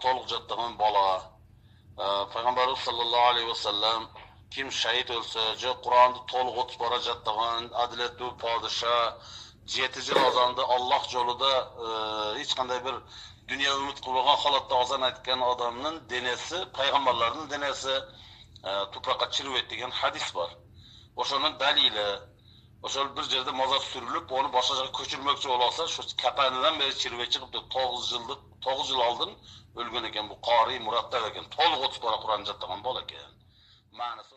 to'liq jatdagan bola. Payg'ambarimiz sollallohu alayhi vasallam kim shahid o'lsa, Qur'onni to'liq o'tib bora jatdagan adlatli podsho 7 yil ozonda Alloh yo'lida hech qanday bir dunyo umid qilmagan holatda ozon aytgan odamning denesi, payg'ambarlarning denesi tuproqqa chirib degan hadis bor. O'shaning dalili o'sha bir yerda mozor surilib, onu boshqa joyga ko'chirmoqchi bo'lsa, shu kapanidan beri chirib chiqib 9 yil oldin o'lgan ekan bu qori Murattab ekan. To'liq o'tib bora Qur'on jatdagan bola ekan. Ma'nosi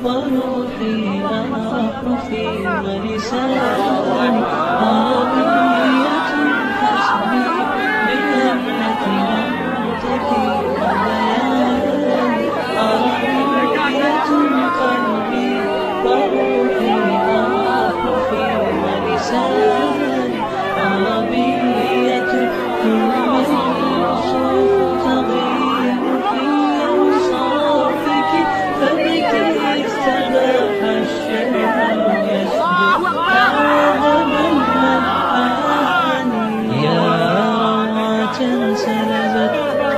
وروحي وأحرفي ولساني عربية حسبي بأمنة منطقي وبياني عربية قلبي وروحي وأحرفي ولساني عربية كل الوصول تغيب في أوصافك فبك استباح الشيطان يسجد هذا بالمعاني يا روعة سلبت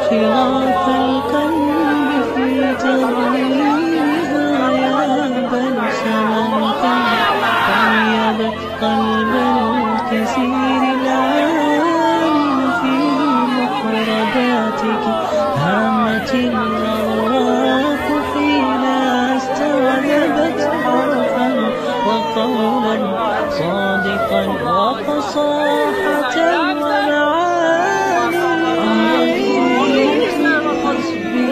شغاف القلب في تغليبها يا بلسما طيبت قلب الكثير العالم في مفرداتك هامت الأرواح حين استوعبت حرفا وقولا صادقا وفصاحة ومعاني حسبي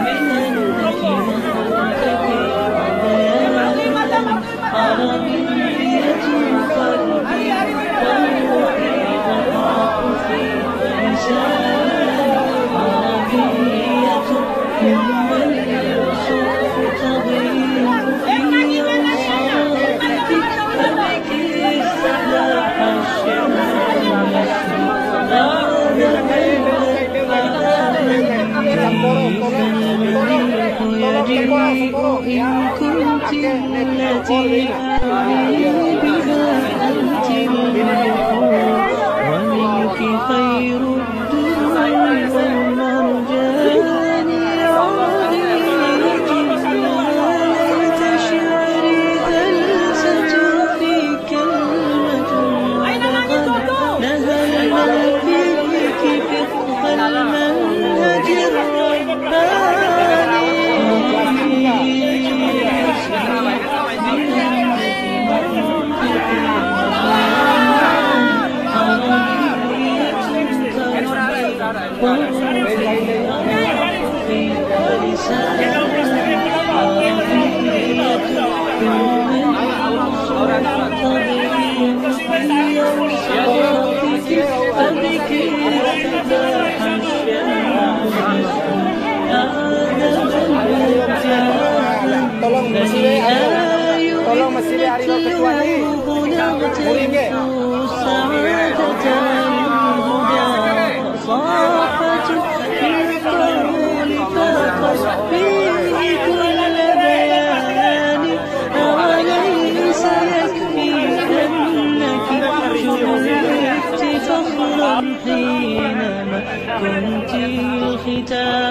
بأنك منطقي وبياني عربية قلبي وروحي وعاطفي ولساني عربية كل الوصف تضيق في أوصافك فبك استباح الشيطان يسجد هذا كيف المليح يجيء إن كنت التي أعني بها أنت الملح ومنك خير الدر والمرجان عربية لا ليت شعري فلسة في كلمة ولقد نهلنا فيك فقه المنهج الرباني Tolong masih hari kedua ini. Muringge. حينما كنت الختام